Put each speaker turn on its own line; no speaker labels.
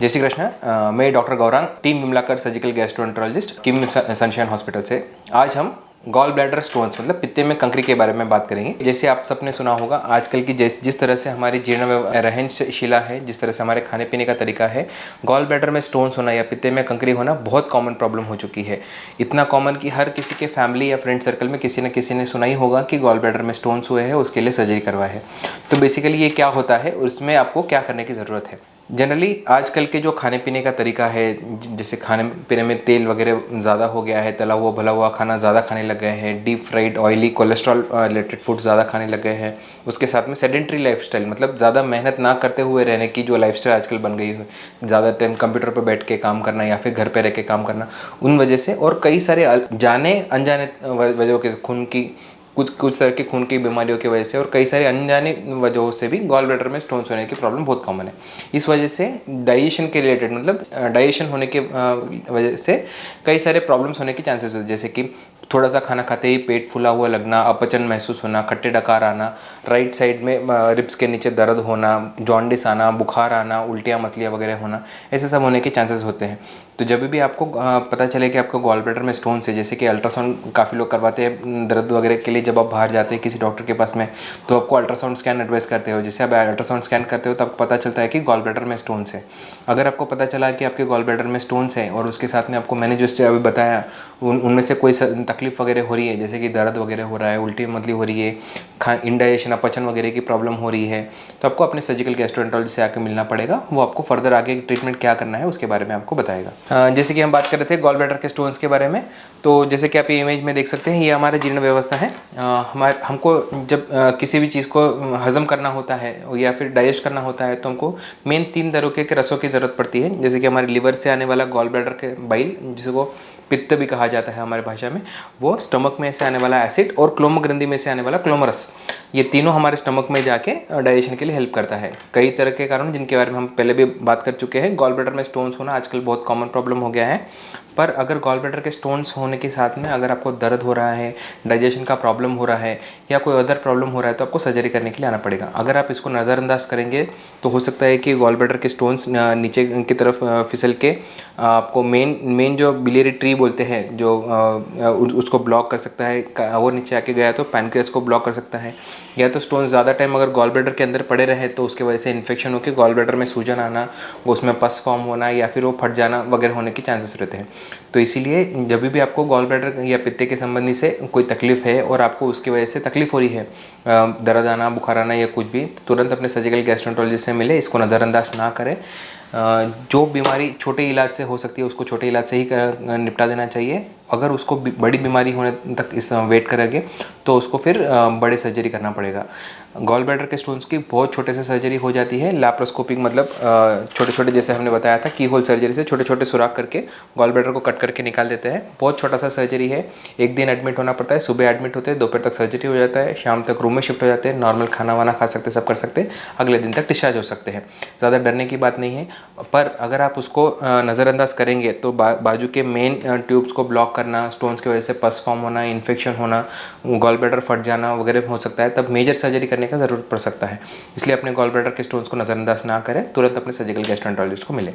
जय श्री कृष्ण। मैं डॉक्टर गौरांग, टीम विमलाकर surgical gastroenterologist, KIMS Sunshine hospital से। आज हम गॉल ब्लैडर स्टोन्स मतलब पित्ते में कंकरी के बारे में बात करेंगे। जैसे आप सबने सुना होगा, आजकल की जिस तरह से हमारी जीर्ण रहनशीला है, जिस तरह से हमारे खाने पीने का तरीका है, गॉल ब्लैडर में स्टोन्स होना या पित्ते में कंकरी होना बहुत कॉमन प्रॉब्लम हो चुकी है। इतना कॉमन कि हर किसी के फैमिली या फ्रेंड सर्कल में किसी न किसी ने सुना ही होगा कि गॉल ब्लैडर में स्टोन्स हुए हैं, उसके लिए सर्जरी करवाए है। तो बेसिकली ये क्या होता है, उसमें आपको क्या करने की ज़रूरत है। जनरली आजकल के जो खाने पीने का तरीका है, जैसे खाने पीने में तेल वगैरह ज़्यादा हो गया है, तला हुआ भला हुआ खाना ज़्यादा खाने लग गए हैं, deep fried oily cholesterol related food ज़्यादा खाने लग गए हैं। उसके साथ में सेडेंट्री लाइफस्टाइल मतलब ज़्यादा मेहनत ना करते हुए रहने की जो लाइफस्टाइल आजकल बन गई है, ज़्यादा टाइम कंप्यूटर पर बैठ के काम करना या फिर घर पर रह के काम करना, उन वजह से और कई सारे जाने अनजाने वजहों के खून की कुछ तरह की खून की बीमारियों की वजह से और कई सारी अनजाने वजहों से भी गॉल ब्लैडर में स्टोन्स होने की प्रॉब्लम बहुत कॉमन है। इस वजह से डाइजेशन के रिलेटेड मतलब डाइजेशन होने के वजह से कई सारे प्रॉब्लम्स होने के चांसेस होते हैं, जैसे कि थोड़ा सा खाना खाते ही पेट फूला हुआ लगना, अपचन महसूस होना, खट्टे डकार आना, राइट साइड में रिब्स के नीचे दर्द होना, जॉन्डिस आना, बुखार आना, उल्टियाँ मतलियाँ वगैरह होना, ऐसे सब होने के चांसेस होते हैं। तो जब भी आपको पता चले कि आपको गॉल ब्लैडर में स्टोन्स है, जैसे कि अल्ट्रासाउंड काफ़ी लोग करवाते हैं दर्द वगैरह के लिए, जब आप बाहर जाते हैं किसी डॉक्टर के पास में तो आपको अल्ट्रासाउंड स्कैन एडवाइस करते हो। जैसे आप अल्ट्रासाउंड स्कैन करते हो तो आपको पता चलता है कि गॉल ब्लैडर में स्टोन्स है। अगर आपको पता चला कि आपके गॉल ब्लैडर में स्टोन्स है और उसके साथ में आपको मैंने जो अभी बताया उनमें से कोई तकलीफ वगैरह हो रही है, जैसे कि दर्द वगैरह हो रहा है, उल्टी मतली हो रही है, इंडाइजेशन अपचन वगैरह की प्रॉब्लम हो रही है, तो आपको अपने सर्जिकल गैस्ट्रोएंटरोलॉजिस्ट से आके मिलना पड़ेगा। वो आपको फर्दर आगे ट्रीटमेंट क्या करना है उसके बारे में आपको बताएगा। जैसे कि हम बात कर रहे थे गॉल ब्लैडर के स्टोन्स के बारे में, तो जैसे कि आप ये इमेज में देख सकते हैं, ये हमारा जीर्ण व्यवस्था है। हमको जब किसी भी चीज़ को हजम करना होता है या फिर डाइजेस्ट करना होता है तो हमको मेन 3 तरह के रसों की ज़रूरत पड़ती है। जैसे कि हमारे लिवर से आने वाला गॉल ब्लैडर के बाइल, जिसको पित्त भी कहा जाता है हमारे भाषा में, वो स्टमक में से आने वाला एसिड और क्लोम ग्रंथि में से आने वाला क्लोमरस, ये तीनों हमारे स्टमक में जाके डाइजेशन के लिए हेल्प करता है। कई तरह के कारण जिनके बारे में हम पहले भी बात कर चुके हैं। गॉल ब्लैडर में स्टोन्स होना आजकल बहुत कॉमन प्रॉब्लम हो गया है, पर अगर गॉल ब्लैडर के स्टोन्स होने के साथ में अगर आपको दर्द हो रहा है, डाइजेशन का प्रॉब्लम हो रहा है या कोई अदर प्रॉब्लम हो रहा है तो आपको सर्जरी करने के लिए आना पड़ेगा। अगर आप इसको नज़रअंदाज करेंगे तो हो सकता है कि गॉल ब्लैडर के स्टोन्स नीचे की तरफ फिसल के आपको मेन जो बिलियरी ट्री बोलते हैं जो उसको ब्लॉक कर सकता है, और नीचे आके गया तो पैनक्रियास को ब्लॉक कर सकता है। या तो स्टोन्स ज़्यादा टाइम अगर गॉल ब्लैडर के अंदर पड़े रहे तो उसके वजह से इन्फेक्शन होकर गॉल ब्लैडर में सूजन आना, उसमें पस फॉर्म होना या फिर वो फट जाना वगैरह होने के चांसेस रहते हैं। तो इसीलिए जब भी आपको गॉल ब्लैडर या पित्ते के संबंधी से कोई तकलीफ है और आपको उसकी वजह से तकलीफ हो रही है, दर्द आना, बुखार आना या कुछ भी, तुरंत अपने सर्जिकल गैस्ट्रोएंटरोलॉजिस्ट से मिले, इसको नज़रअंदाज ना करें। जो बीमारी छोटे इलाज से हो सकती है उसको छोटे इलाज से ही निपटा देना चाहिए। अगर उसको बड़ी बीमारी होने तक इस वेट करेंगे तो उसको फिर बड़े सर्जरी करना पड़ेगा। गॉल ब्लैडर के स्टोन्स की बहुत छोटे से सर्जरी हो जाती है, लैप्रोस्कोपिक मतलब छोटे छोटे, जैसे हमने बताया था की होल सर्जरी से छोटे छोटे सुराख करके गॉल ब्लैडर को कट करके निकाल देते हैं। बहुत छोटा सा सर्जरी है, एक दिन एडमिट होना पड़ता है, सुबह एडमिट होते हैं, दोपहर तक सर्जरी हो जाता है, शाम तक रूम में शिफ्ट हो जाते हैं, नॉर्मल खाना वाना खा सकते, सब कर सकते, अगले दिन तक डिस्चार्ज हो सकते हैं। ज़्यादा डरने की बात नहीं है, पर अगर आप उसको नज़रअंदाज करेंगे तो बाजू के मेन ट्यूब्स को ब्लॉक करना, स्टोन्स की वजह से पस फॉर्म होना, इन्फेक्शन होना, गॉल ब्लैडर फट जाना वगैरह हो सकता है, तब मेजर सर्जरी करने का ज़रूरत पड़ सकता है। इसलिए अपने गॉल ब्लैडर के स्टोन्स को नज़रअंदाज ना करें, तुरंत अपने सर्जिकल गैस्ट्रोएंटरोलॉजिस्ट को मिलें।